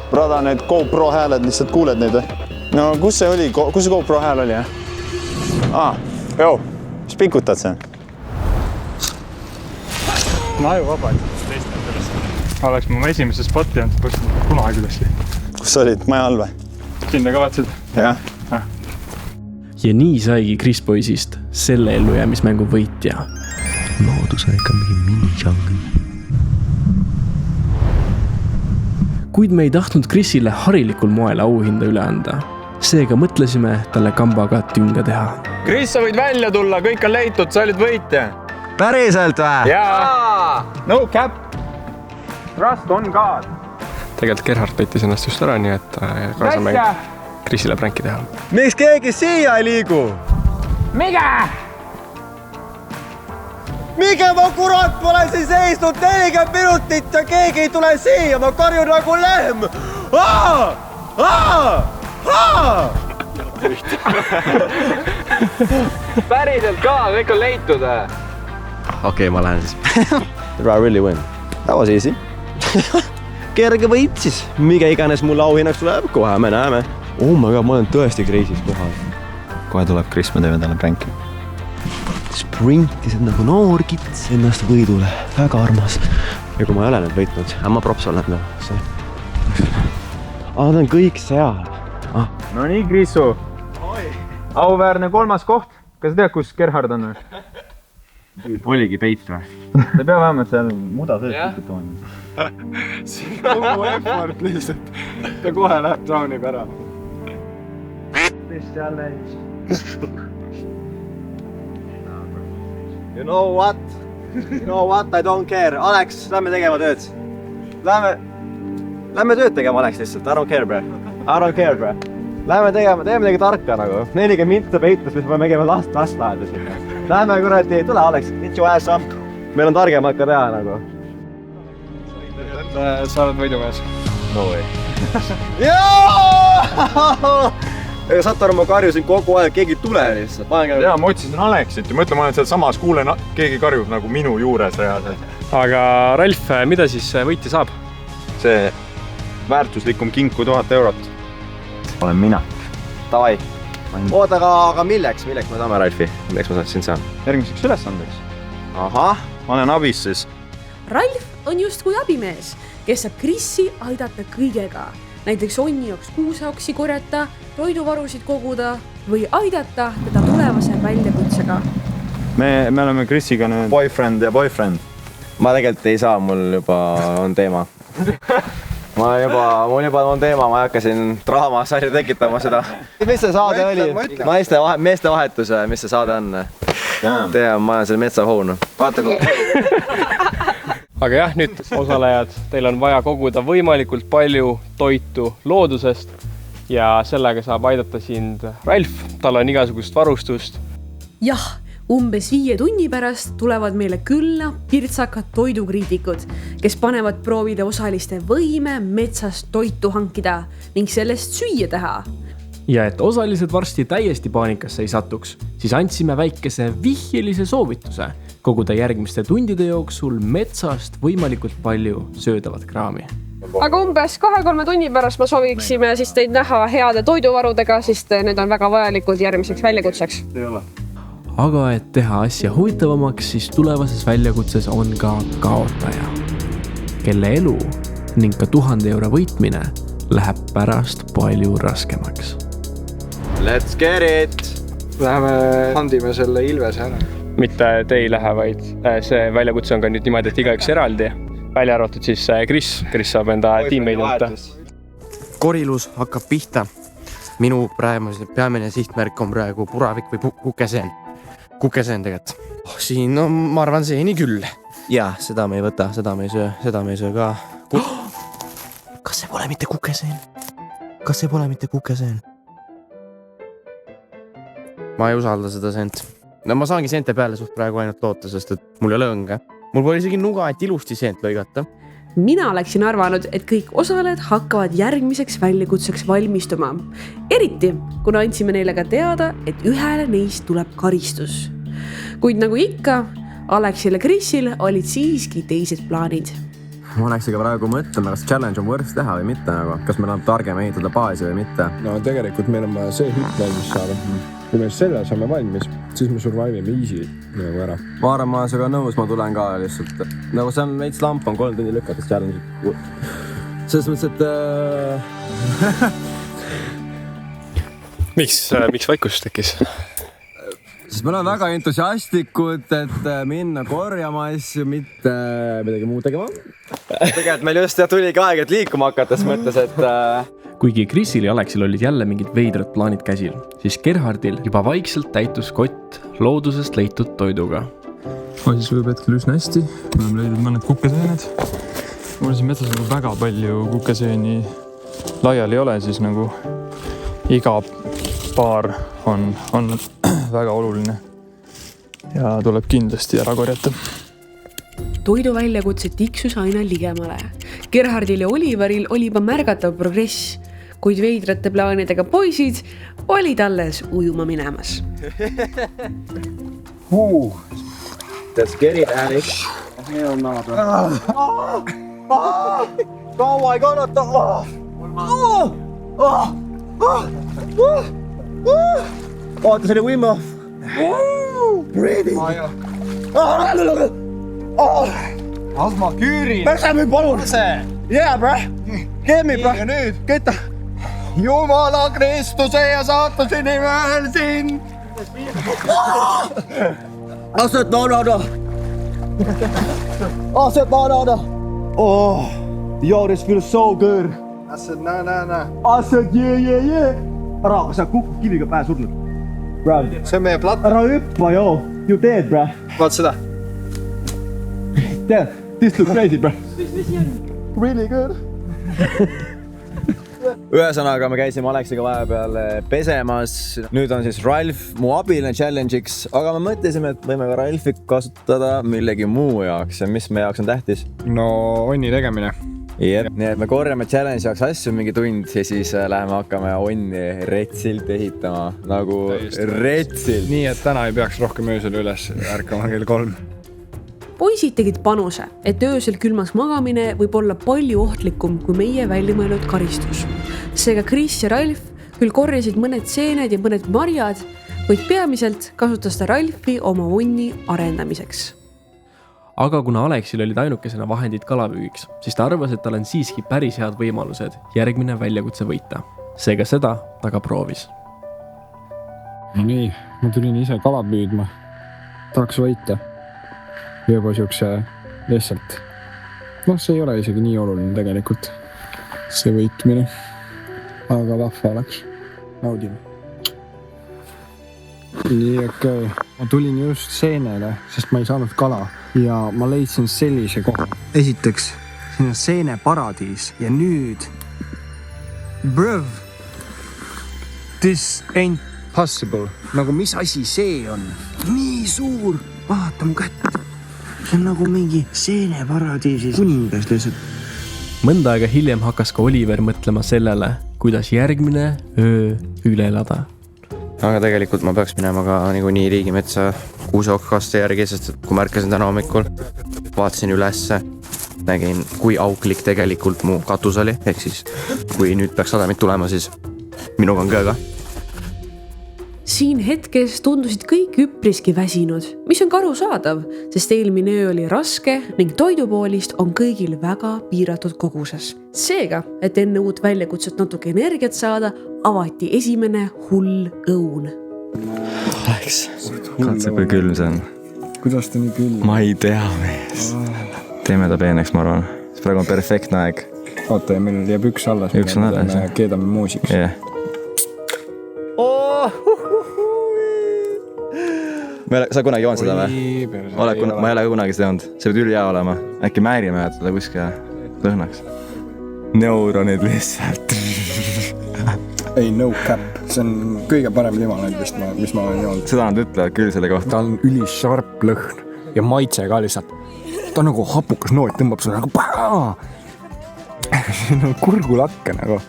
Brada, need GoPro hääled, lihtsalt kuuled neid või? No kus see oli? Kus see GoPro hääl oli, jah? Joo, mis pikutad see? No aju vabalt. Oleks mu esimese spotti olnud, põhjusel kunagi ülesli. Kus sa olid? Maja all või? Sinna kavatsid? Jah. Ja nii saigi Kris poisist selle ellujäämismängu võitja. Loodus on ikka mingi mini-jungle. Kuid me ei tahtnud Krisile harilikul moel auhinda üle anda. Seega mõtlesime talle kambaga tünga teha. Kris, sa võid välja tulla, kõik on leitud, sa olid võitja. Päriselt või? Jaa! No cap! Trust on God! Tegelikult Gerhard peitis ennast just ära, nii et kaasame Krisile pränki teha. Miks keegi siia ei liigu? Miga! Mikä ma kurat pole siin seisnud 40 minutit ja keegi ei tule siia, ma karjun nagu lehm. Päriselt ka, kõik on leitud. Okei, ma lähen siis. Did I really win? That was easy. Kerge võit siis. Mikä iganes mulle auhinnaks tuleb, kohe me näeme. Oh my god, ma olen tõesti kriisis kohal. Kohe tuleb Kris, me teeme talle pränki. Sprintised nagu noor kits ennast võidule. Väga armas. Ja kui ma ei ole need võitnud, ma props olen no. Nad on kõik seal. No nii, Krisu. Auväärne 3. koht. Kas tead, kus Gerhard on? Oligi peit või? Ta pea vähemalt seal muda sees tooni. See on kogu effort lihtsalt. Ta kohe läheb traunib ära. This challenge. You know what? I don't care. Alex, lähme tegema tööd. Lähme tööd tegema, Alex, lihtsalt. I don't care, bro. Lähme tegema, teeme midagi tarka nagu. 40 minta peitus, mis me tegema lastlaeda siin. Lähme kuradi, tule Alex, get your ass up. Meil on targemad ka teha nagu. Sa oled võidumees. No way. Jaa! Saad aru, ma karjusin kogu aeg, keegi ei tule lihtsalt. Jaa, ma otsisin Alexit ja mõtlen, ma olen seal samas, kuulen, keegi karjub nagu minu juures reaalselt. Aga Ralf, mida siis võitja saab? See väärtuslikum kinku 1000 eurot. Olen mina. Davai. Oota, aga milleks me saame, Ralfi? Milleks ma sind saan? Järgmiseks ülesandeks. Ahah. Ma olen abis siis. Ralf on justkui abimees, kes saab Krissi aidata kõigega. Näiteks Onni jaoks kuuseoksi korjata, toiduvarusid koguda või aidata teda tulevase väljakutsega. Me oleme Krissiga nüüd boyfriend ja boyfriend. Ma tegelikult ei saa, mul juba on teema. Mul juba on teema, ma ei hakka siin draamasarja tekitama seda. Mis see saade oli? Meeste vahetuse, mis see saade on? Tea, ma olen selle metsahoon. Vaata kui. Aga jah, nüüd osalejad, teil on vaja koguda võimalikult palju toitu loodusest ja sellega saab aidata sind Ralf, tal on igasugust varustust. Jah, umbes 5 tunni pärast tulevad meile külla pirtsakad toidukriitikud, kes panevad proovile osaliste võime metsast toitu hankida ning sellest süüa teha. Ja et osalised varsti täiesti paanikasse ei satuks, siis andsime väikese vihjelise soovituse koguda järgmiste tundide jooksul metsast võimalikult palju söödavat kraami. Aga umbes 2-3 tunni pärast ma sooviksime siis teid näha heade toiduvarudega, sest need on väga vajalikud järgmiseks väljakutseks. Aga et teha asja huvitavamaks, siis tulevases väljakutses on ka kaotaja, kelle elu ning ka 1000 euro võitmine läheb pärast palju raskemaks. Let's get it! Läheme handime selle Ilvese ära. Mitte te ei lähe, vaid see väljakutse on ka nüüd niimoodi, et igaüks eraldi. Välja arvatud siis Kris saab enda tiimmeid võtta. Korilus hakkab pihta. Minu peamine sihtmärk on praegu puravik või kukeseen. Kukeseen tegelikult. Siin on, ma arvan, seeni küll. Jaa, seda me ei võta, seda me ei söö ka. Kas see pole mitte kukeseen? Ma ei usalda seda sent. No ma saangi sente peale suht praegu ainult loota, sest et mul ei ole õnge. Mul pole isegi nuga, et ilusti sent lõigata. Mina oleksin arvanud, et kõik osalejad hakkavad järgmiseks väljakutseks valmistuma. Eriti, kuna andsime neile ka teada, et ühele neist tuleb karistus. Kuid nagu ikka, Alexil ja Krisil olid siiski teised plaanid. Ma Alexiga praegu mõtlema, kas challenge on worth teha või mitte, kas meil on targem ehitada baasi või mitte. No tegelikult meil on vaja see hütt valmis saada. Kui me selle saame valmis, siis me survivime easy nagu ära. Ma arvan, ma olen sinuga nõus, ma tulen ka lihtsalt. Nagu see on veits lamp, on 3 tundi lükates challenge. Selles mõttes, et... Miks vaikus tekkis? Sest me oleme väga entusiastlikud, et minna korjama asju, mitte midagi muud tegema. Tegelikult meil just tuli ka aeg, et liikuma hakates mõttes, et... Kuigi Krisil ja Alexil olid jälle mingid veidrad plaanid käsil, siis Gerhardil juba vaikselt täitus kott loodusest leitud toiduga. Siis võib hetkel üsna hästi. Me oleme leidnud mõned kukeseened. Mul siin metsas on väga palju kukeseeni laiali ei ole, siis nagu iga paar on väga oluline. ja tuleb kindlasti ära korjata. Toiduväljakutse tiksus aina ligemale. Gerhardil ja Oliveril oli juba märgatav progress, kuid veidrate plaanidega poisid olid alles ujuma minemas. Let's get it, Alex. Kaua ei kannata. Vaata, see oli Wim Hof. Breathing. Asma küüri. Pääse mind palun. Yeah, bro. Get me, bro. Ja nüüd? Ketta. Jumala Kristuse ja saatuse nimel sind. Aset naanada. Aset naanada. Oh, yo, this feels so good. Aset näe. Aset, yeah. Ära, sa kukkud kiviga pähe surnud. Bro. See on meie platt. Ära hüppa, yo. You dead, bro. Vaat seda. Damn, this looks crazy, bro. Really good. Ühesõnaga me käisime Aleksiga vahepeal pesemas. Nüüd on siis Ralf mu abiline challenge'iks, aga me mõtlesime, et võime ka Ralfi kasutada millegi muu jaoks ja mis meie jaoks on tähtis. No onni tegemine. Jep, nii et me korjame challenge jaoks asju mingi tund ja siis läheme hakkame onni retsilt ehitama nagu retsilt. Nii et täna ei peaks rohkem öösel üles ärkama kell 3. Poisid tegid panuse, et öösel külmas magamine võib olla palju ohtlikum kui meie väljamõeldud karistus. Seega Chris ja Ralf küll korjasid mõned seened ja mõned marjad, kuid peamiselt kasutas ta Ralfi oma onni arendamiseks. Aga kuna Aleksil olid ainukesena vahendid kalapüügiks, siis ta arvas, et tal on siiski päris head võimalused järgmine väljakutse võita. Seega seda ta ka proovis. No nii, ma tulin ise kala püüdma. Tahaks võita. Juba siukse lihtsalt. See ei ole isegi nii oluline tegelikult. See võitmine. Aga vahva oleks. Naudime. Nii, okei. Ma tulin just seenele, sest ma ei saanud kala. Ja ma leidsin sellise koha. Esiteks, siin on seeneparadiis. Ja nüüd... Bruv! This ain't possible. Nagu mis asi see on? Nii suur! Vaata mu kätt. See on nagu mingi seeneparadiisis kuningas lihtsalt. Mõnda aega hiljem hakkas ka Oliver mõtlema sellele, kuidas järgmine öö üle elada. Aga tegelikult ma peaks minema ka nii riigimetsa kuuseokkaste järgi, sest kui märkasin täna hommikul, vaatasin ülesse, nägin, kui auklik tegelikult mu katus oli. Ehk siis, kui nüüd peaks sademid tulema, siis minuga on ka. Siin hetkes tundusid kõik üpriski väsinud, mis on ka arusaadav, sest eelmine öö oli raske ning toidupoolist on kõigil väga piiratud koguses. Seega, et enne uut väljakutset natuke energiat saada, avati esimene hull õun. Aleks, katse kui külm see on. Kuidas ta nii külm? Ma ei tea, mees. Teeme ta peeneks, ma arvan. See praegu on perfektne aeg. Oota, ja meil jääb üks alles. Üks on alles. Me keedame muusiks. Yeah. Sa kunagi joon seda või? Ma ei ole kunagi seda joonud. See võid ülihea olema. Äkki määrime jätada kuskile lõhnaks. Neuronid lihtsalt. Ei, no cap. See on kõige parem limonad, mis ma olen joonud. Seda nad ütlevad küll selle kohta. Ta on ülisharp lõhn ja maitse ka lihtsalt. Ta on nagu hapukas noot, tõmbab sulle nagu paa. See on kurgulakke nagu.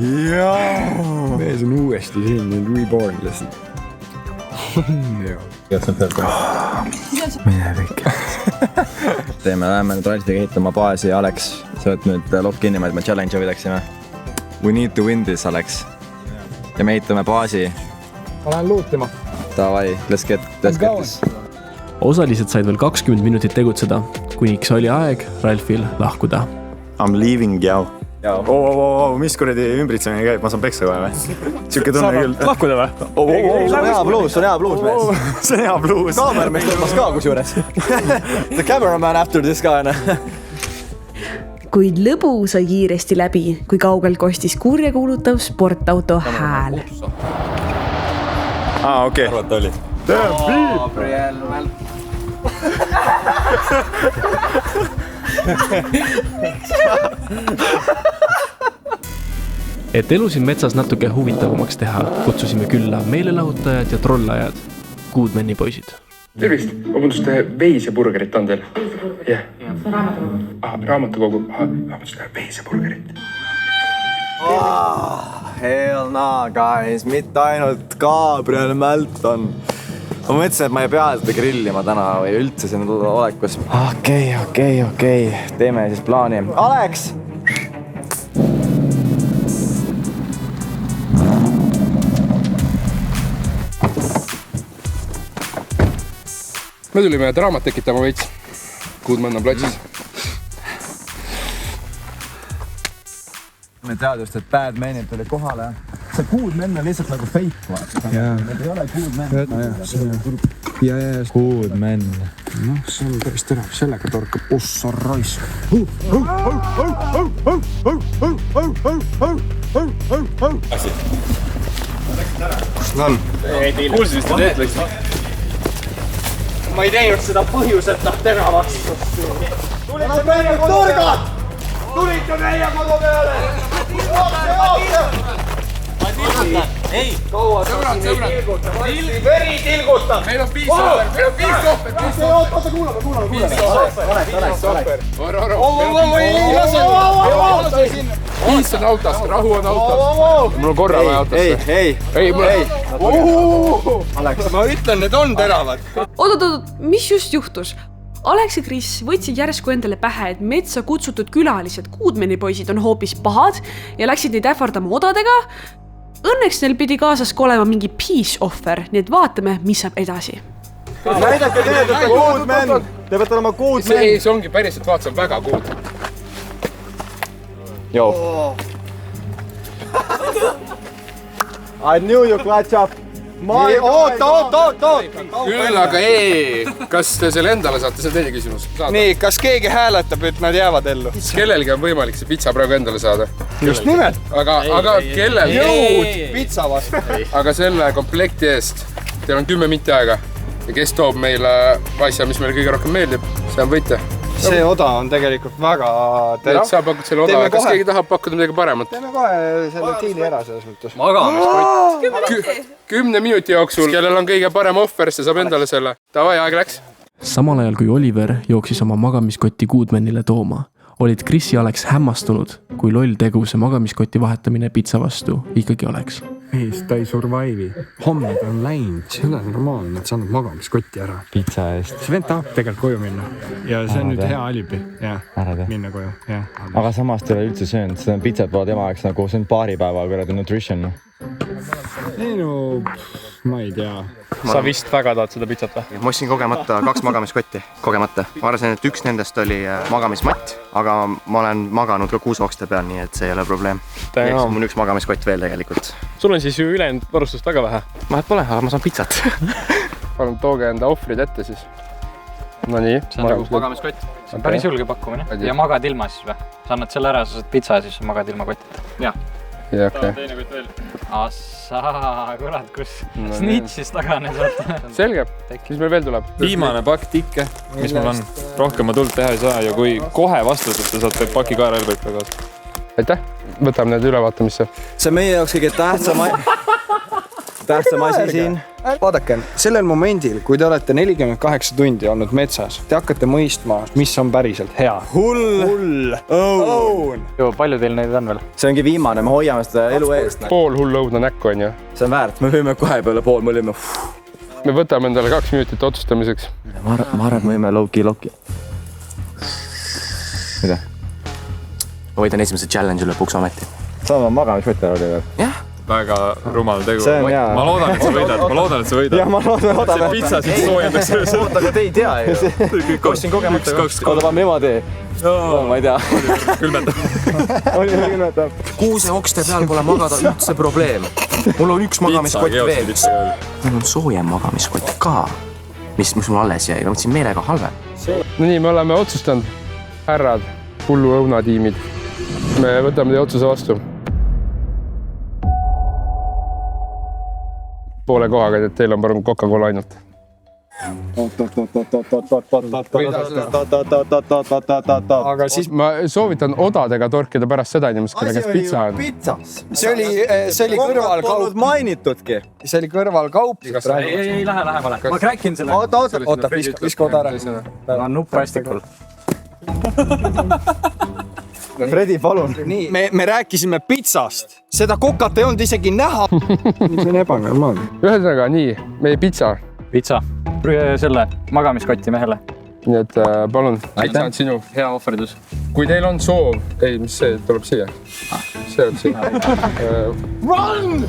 Jaa! Mees on uuesti siin nüüd reborn lihtsalt. Mine pikk. Teeme, läheme nüüd Ralfiga ehitama baasi. Aleks, sa oled nüüd lock kinni, et me challenge võidaksime. We need to win this, Aleks. Ja me ehitame baasi. Ma lähen luutima. Davai, let's get this. Osalised said veel 20 minutit tegutseda, kuniks oli aeg Ralfil lahkuda. I'm leaving, jau. Mis kuradi ümbritsemine käib, ma saan peksa kohe või? Siuke tunne küll. Lahkuda või? See on hea bluus, mees. See on hea bluus. Kaamermees tõmbas ka kusjuures. The cameraman after this guy. Kuid lõbu sai kiiresti läbi, kui kaugelt kostis kurjakuulutav sportauto hääl. Okei. Arvata oli. Et elu siin metsas natuke huvitavamaks teha, kutsusime külla meelelahutajad ja trollajad, Goodmani poisid. Tervist, vabandust, veiseburgerit on teil? Jah. Raamatukogu. Vabandust, veiseburgerit. Hell no, guys, mitte ainult Gabriel Melton. Ma mõtlesin, et ma ei pea seda grillima täna või üldse siin olekus. Okei. Teeme siis plaani. Alex! Me tulime draamat tekitama veits. Goodman on platsis. Me teadust, et bad man'id tuli kohale. See Goodman on lihtsalt nagu fake, vaata. Need ei ole Goodman. Ja. Goodman. Noh, see on päris terav. Sellega torkab ossa raisk. Kus ta on? Kuulsid, mis te teed läksid? Ma ei teinud seda põhjuseta teravaks. Tulite meie turgad! Tulite meie kodu peale! Ei! Kaua sa siin ei tilguta? Veri tilgutab! Meil on piisohver! Oota, kuulame! Piis on autos, rahu on autos. Mul on korra vaja autosse. Ei, Ma ütlen, need on teravad. Oot, mis just juhtus? Alex ja Chris võtsid järsku endale pähe, et metsa kutsutud külalised Goodmani poisid on hoopis pahad ja läksid neid ähvardama odadega. Õnneks neil pidi kaasas olema mingi peace offer, nii et vaatame, mis saab edasi. Näidake teed, et Goodman! Te peate olema Goodman! See ongi päriselt, vaat, see on väga good. Joo. I knew you clutch up. Oot! Küll, aga kas te selle endale saate, see on teine küsimus. Nii, kas keegi hääletab, et nad jäävad ellu? Kellelgi on võimalik see pitsa praegu endale saada. Just nimelt. Aga kellel? Jõud pitsa vastu. Aga selle komplekti eest teil on 10 minti aega. Ja kes toob meile asja, mis meile kõige rohkem meeldib, see on võitja. See oda on tegelikult väga terav. Sa pakud selle oda, kas keegi tahab pakkuda midagi paremat? Teeme kohe selle diili ära selles mõttes. Magamiskott. 10 minuti jooksul, kellel on kõige parem offer, see saab endale selle. Tavai, aeg läks. Samal ajal kui Oliver jooksis oma magamiskotti Goodmanile tooma, olid Chris ja Alex hämmastunud, kui loll tegu see magamiskotti vahetamine pitsa vastu ikkagi oleks. Mees, ta ei survive'i. Homme ta on läinud. See ei ole normaalne, et sa annad magamiskotti ära. Pitsa eest. See vend tahab tegelikult koju minna. Ja see on nüüd hea alibi. Minna koju. Aga samas ta ei ole üldse söönud. Seda pitsat pole tema aeg nagu see on paaripäeva kuradi nutrition. Ei no, ma ei tea. Sa vist väga tahad seda pitsat või? Ma ostsin kogemata 2 magamiskotti. Kogemata. Ma arvasin, et üks nendest oli magamismatt, aga ma olen maganud ka kuusokste peal, nii et see ei ole probleem. Mul on üks magamiskott veel tegelikult. Sul on siis ju ülejäänud varustust väga vähe. Vahet pole, aga ma saan pitsat. Palun tooge enda ohvrid ette siis. No nii. See on nagu magamiskott. See on päris julge pakkumine. Ja magad ilma siis või? Sa annad selle ära, sa saad pitsa ja siis magad ilma kottita. Jah. Ja, okei. Teine kott veel. Assaa, kurat, kus snitšis tagane saad. Selge. Mis meil veel tuleb? Viimane pakk tikke, mis mul on. Rohkem ma tuld teha ei saa ja kui kohe vastusete saate paki kaarelbeid tagasi. Aitäh. Võtame need ülevaatamisse. See on meie jaoks kõige tähtsam asi siin. Vaadake, sellel momendil, kui te olete 48 tundi olnud metsas, te hakkate mõistma, mis on päriselt hea. Hull õun. Palju teil neid on veel? See ongi viimane, me hoiame seda elu eest. Pool hull õuna näkku on ju. See on väärt, me võime kohe peale pool, me olime. Me võtame endale 2 minutit otsustamiseks. Ma arvan, võime loki. Mida? Ma võidan esimese challenge lõpuks ometi. Saame magamisvõtta oli veel? Jah. Väga rumal tegu. Ma loodan, et sa võidad. Ja ma loodan. See pitsa siis soojendaks. Oota, aga te ei tea ju. Kostsin kogemata. Oota, ma ema tee. Ma ei tea. Külmetav. Oli külmetav. Kuuseokste peal pole magada üldse probleem. Mul on üks magamiskott veel. Mul on soojem magamiskott ka. Mis mul alles jäi, ma mõtlesin meelega halve. No nii, me oleme otsustanud. Härrad, hullu õunatiimid. Me võtame teie otsuse vastu. Poole kohaga, et teil on parem Coca-Cola ainult. aga siis ma soovitan odadega torkida pärast seda inimest, kelle käest pitsa on. See oli kõrvalkaup. Mainitudki. See oli kõrvalkaup. Ei lähe lähemale. Ma kräkin selle. Oota, viska oda ära. Ta on nupp rastikul. Fredi, palun. Me rääkisime pitsast. Seda kokat ei olnud isegi näha. See on ebanormaalne. Ühesõnaga, nii, meie pitsa. Pitsa. Selle magamiskotti mehele. Nii et palun, pitsa on sinu. Hea ohverdus. Kui teil on soov... Ei, mis see tuleb siia? See tuleb siia. Run!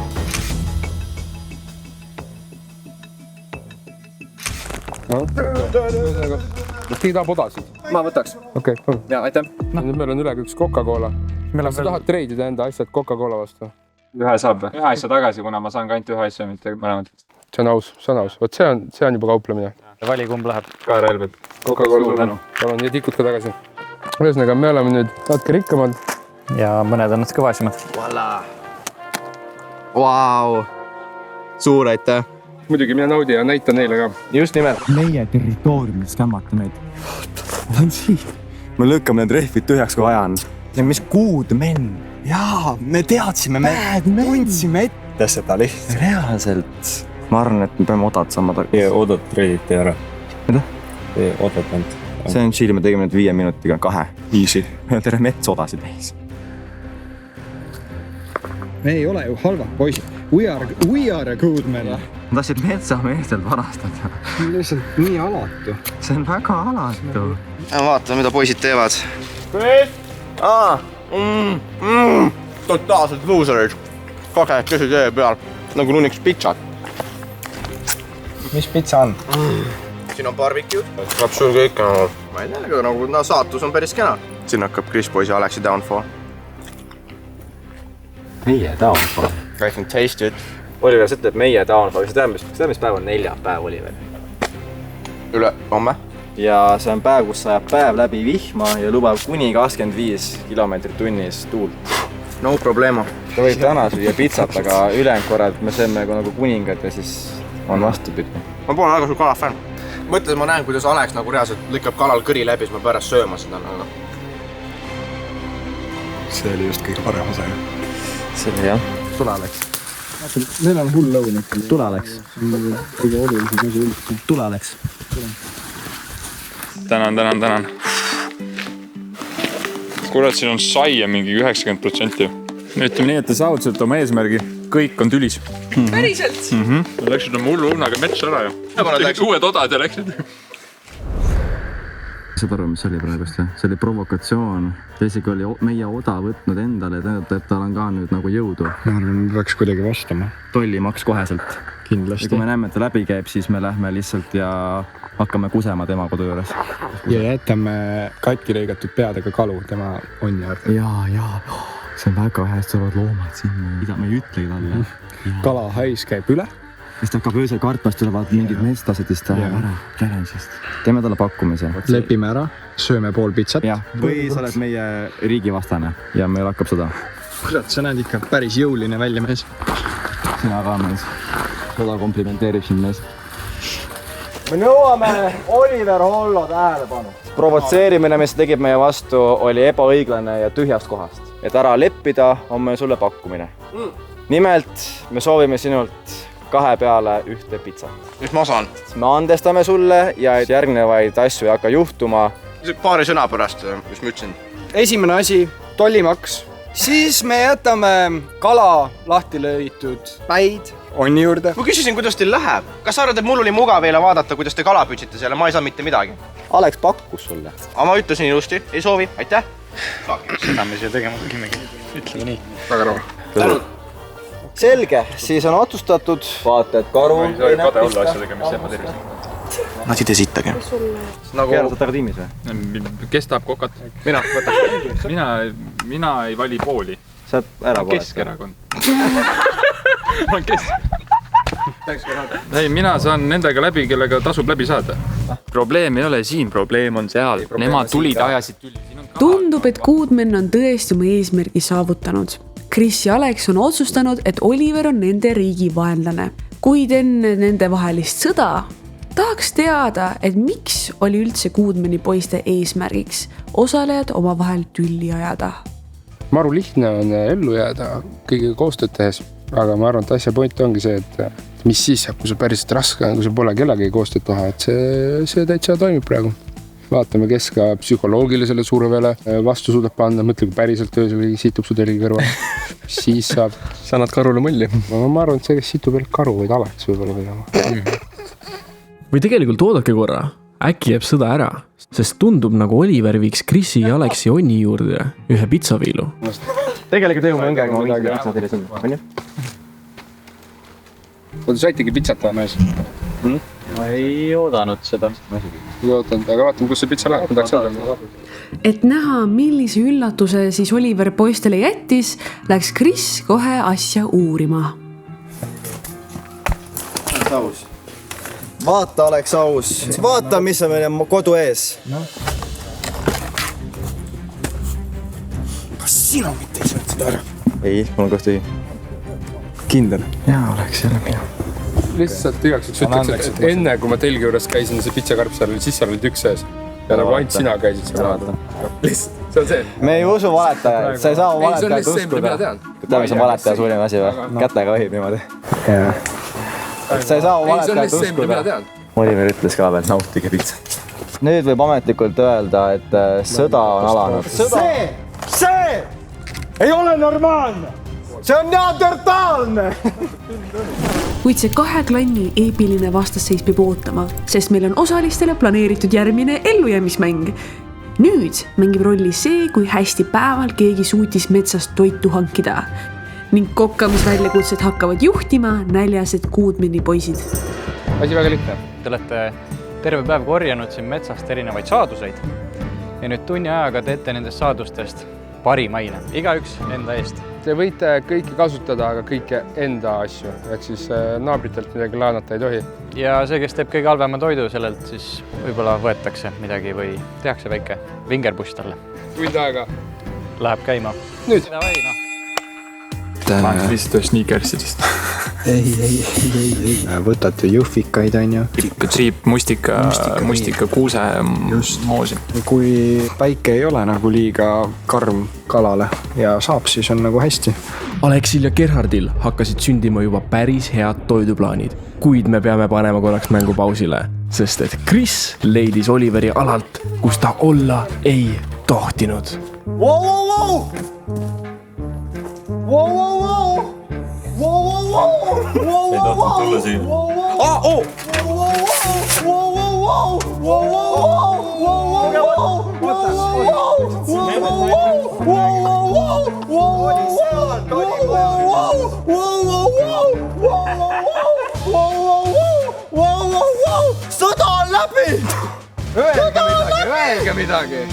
Keegi tahab odasid? Ma võtaks. Okei, palun. Ja, aitäh. Nüüd meil on üle üks Coca-Cola. Kas sa tahad treidida enda asjad Coca-Cola vastu? Ühe saab. Ühe asja tagasi, kuna ma saan ka ainult ühe asja, mitte mõlemad. See on aus. Vot see on juba kauplemine. Vali, kumb läheb. Kaarelbed. Coca-Cola. Palun, ja tikut ka tagasi. Ühesõnaga, me oleme nüüd natuke rikkamad. Ja mõned on natuke vaesemad. Voilà. Vau. Suur aitäh. Muidugi, mina naudi ja näita neile ka. Just nimelt. Meie territooriumis kämmata meid. Ta on siin. Me lükkame need rehvid tühjaks, kui vaja on. Ja mis kuudmenn. Jaa, me teadsime, me tundsime ette seda lihtsalt. Reaalselt. Ma arvan, et me peame odad saama tagasi. Ja odad treiditi ära. Mida? Odad ainult. See on chill, me tegime nüüd 5 minutiga 2. Easy. Tere metsodasid täis. Me ei ole ju halvad poisid. We are a good men. Ma tahtsid metsameestelt varastada. Lihtsalt nii alatu. See on väga alatu. Vaata, mida poisid teevad. Chris! Totaalselt loserid. Kakekesi tee peal. Nagu nuniks pitsat. Mis pitsa on? Siin on barbecue. Saab sul kõik on. Ma ei tea, aga nagu saatus on päris kena. Siin hakkab Chris poisi Alexi downfall. Meie downfall? I can taste it. Oliver, sa ütleb meie downfall. Sa tead, mis päev on 4. päev, Oliver? Üle homme. Ja see on päev, kus sajab päev läbi vihma ja lubab kuni 25 kilomeetrit tunnis tuult. No problema. Sa võid täna süüa pitsat, aga ülejäänud korrad me sööme nagu kuningad ja siis on vastupidi. Ma pole väga sul kalafänn. Mõtles, ma näen, kuidas Alex nagu reaalselt lükkab kalal kõri läbi, siis ma pärast sööma seda nagu. See oli just kõige parem osa. See oli jah. Tule, Alex. Neil on hull lõun ikka. Tule, Alex. Kõige olulisem asi üldse. Tule, Alex. Tänan. Kurat, siin on saia mingi 90%. Ütleme nii, et te saavutasid oma eesmärgi. Kõik on tülis. Päriselt? Läksid oma hullu unaga metsa ära ju. Tegid uued odad ja läksid. Saad aru, mis oli praegust või? See oli provokatsioon. Teisegi oli meie oda võtnud endale, et tal on ka nüüd nagu jõudu. Ma arvan, peaks kuidagi vastama. Tollimaks koheselt. Kindlasti. Ja kui me näeme, et ta läbi käib, siis me lähme lihtsalt ja hakkame kusema tema kodu juures. Ja jätame katki lõigatud peadega kalu tema onni arv. Jaa. See on väga hästi olevad loomad sinna. Mida me ei ütlegi talle. Kala hais käib üle. Siis ta hakkab öösel kartmast tulevad mingid metslased, siis ta läheb ära. Teeme talle pakkumise. Lepime ära, sööme pool pitsat. Või sa oled meie riigivastane ja meil hakkab sõda. Kurat, sa näed ikka päris jõuline välja mees. Sina ka mees. Sõda komplimenteerib sind mees. Me nõuame Oliver Hollo tähelepanu. Provotseerimine, mis tegib meie vastu, oli ebaõiglane ja tühjast kohast. Et ära leppida, on meil sulle pakkumine. Nimelt, me soovime sinult 2 peale 1 pitsat. Mis ma saan? Me andestame sulle ja järgnevaid asju ei hakka juhtuma. Paari sõna pärast, mis ma ütlesin. Esimene asi, tollimaks. Siis me jätame kala lahti lõitud päid onni juurde. Ma küsisin, kuidas teil läheb. Kas sa arvad, et mul oli mugav eile vaadata, kuidas te kala pütsite seal ja ma ei saa mitte midagi? Alex pakkus sulle. Aga ma ütlesin ilusti, ei soovi, aitäh. Seda me siia tegema küsimegi. Ütleme nii. Väga rahu. Tänud. Selge, siis on otsustatud. Vaata, et karu ei kade olla asjadega, mis jääb tervis. Nad ei sittagi. Keerad sa tiimis või? Kes tahab kokat? Mina võtaks. Mina ei vali pooli. Sa oled ära poolest. Keskerakond. Ma olen Ei, mina saan nendega läbi, kellega tasub läbi saada. Probleem ei ole siin, probleem on seal. Nemad tulid ajasid tülli. Tundub, et Kuudmen on tõesti oma eesmärgi saavutanud. Chris ja Alex on otsustanud, et Oliver on nende riigi vaenlane. Kuid enne nende vahelist sõda tahaks teada, et miks oli üldse Goodmani poiste eesmärgiks osalejad omavahel tülli ajada. Maru lihtne on ellu jääda kõigiga koostööd tehes, aga ma arvan, et asja point ongi see, et mis siis saab, kui see päriselt raske on, kui see pole kellegagi koostööd taha, et see täitsa toimib praegu. Vaatame, kes ka psühholoogilisele survele vastu suudab panna, mõtle, kui päriselt öös või situb su telgi kõrval. Siis saab. Sa annad karule mulli. Ma arvan, et see, kes situb veel karu, võid alaks võib-olla pidama. Või tegelikult oodake korra, äkki jääb sõda ära, sest tundub nagu Oliver viiks Krisi ja Aleksi Onni juurde ühe pitsaviilu. Tegelikult jõume õngega, ma midagi pitsa teile sõnda, on ju? Oota, saitegi pitsat või mees? Ma ei oodanud seda. Ei ootanud, aga vaatame, kus see pitsa läheb, ma tahaks öelda. Et näha, millise üllatuse siis Oliver poistele jättis, läks Kris kohe asja uurima. Aus. Vaata, oleks aus. Vaata, mis on meil kodu ees. Kas sina mitte ei saanud seda ära? Ei, mul on koht tühi. Kindel? Jaa, oleks jälle minu. Lihtsalt igaks ütleks, et enne kui ma telgi juures käisin, see pitsakarp seal oli, siis seal olid üks sees. Ja nagu ainult sina käisid seal. Lihtsalt, see on see. Me ei usu valetajaid, sa ei saa valetajad uskuda. Teame, see on valetaja suurim asi või? Kätega võhib niimoodi. Sa ei saa valetajad uskuda. Oliver ütles ka veel, nautige pitsat. Nüüd võib ametlikult öelda, et sõda on alanud. See ei ole normaalne! See on neandertaalne! Kuid see 2 klanni eepiline vastasseis peab ootama, sest meil on osalistele planeeritud järgmine ellujäämismäng. Nüüd mängib rolli see, kui hästi päeval keegi suutis metsast toitu hankida. Ning kokkamisväljakutset hakkavad juhtima näljased Goodmani poisid. Asi väga lihtne. Te olete terve päev korjanud siin metsast erinevaid saaduseid. Ja nüüd tunni ajaga teete nendest saadustest parimaine. Igaüks enda eest. Te võite kõike kasutada, aga kõike enda asju. Et siis naabritelt midagi laenata ei tohi. Ja see, kes teeb kõige halvema toidu sellelt, siis võib-olla võetakse midagi või tehakse väike vingerbuss talle. Tund aega. Läheb käima. Nüüd. Ma lihtsalt ühe sneakersidest. Ei. Võtate jõhvikaid, on ju. Triip, mustika, kuuse, moosi. Kui päike ei ole nagu liiga karm kalale ja saab, siis on nagu hästi. Aleksil ja Gerhardil hakkasid sündima juba päris head toiduplaanid, kuid me peame panema korraks mängu pausile, sest et Kris leidis Oliveri alalt, kus ta olla ei tohtinud. Ei tahtnud tulla siin. Sõda on läbi! Öelge midagi!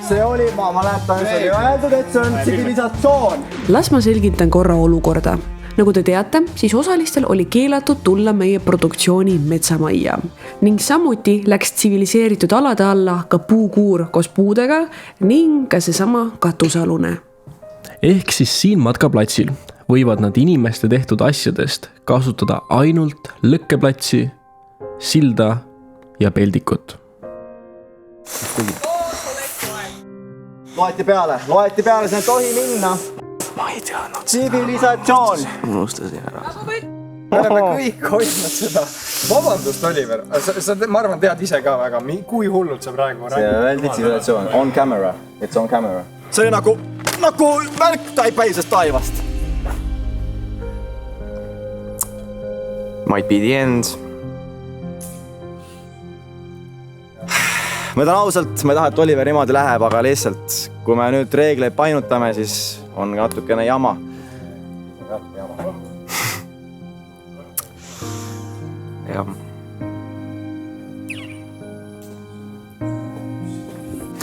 See oli, ma mäletan, see oli öeldud, et see on tsivilisatsioon. Las ma selgitan korra olukorda. Nagu te teate, siis osalistel oli keelatud tulla meie produktsiooni metsamajja. Ning samuti läks tsiviliseeritud alade alla ka puukuur koos puudega ning ka seesama katusalune. Ehk siis siin matkaplatsil võivad nad inimeste tehtud asjadest kasutada ainult lõkkeplatsi, silda ja peldikut. Loeti peale, see ei tohi minna. Ma ei teadnud tsivilisatsioon. Unustasin ära. Me oleme kõik hoidnud seda. Vabandust, Oliver. Ma arvan, tead ise ka väga, kui hullult sa praegu räägid. See öeldi tsivilisatsioon. On camera. It's on camera. See oli nagu märk päisest taivast. Might be the end. Ma tahan ausalt, ma ei taha, et Oliver niimoodi läheb, aga lihtsalt, kui me nüüd reegleid painutame, siis on natukene jama. Jah.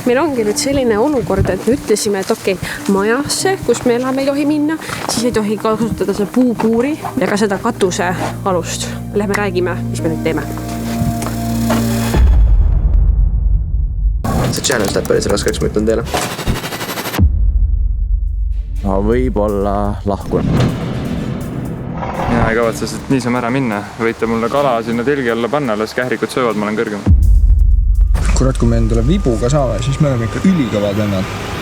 Meil ongi nüüd selline olukord, et me ütlesime, et okei, majasse, kus me elame, ei tohi minna, siis ei tohi kasutada see puukuuri ja ka seda katuse alust. Lähme räägime, mis me nüüd teeme. See challenge läheb päris raskeks, ma ütlen teile. Ma võib-olla lahkun. Ja ei kavatse siit niisama ära minna. Võite mulle kala sinna telgi alla panna, las kährikud söövad, ma olen kõrgem. Kurat, kui me endale vibuga saame, siis me oleme ikka ülikõvad vennad.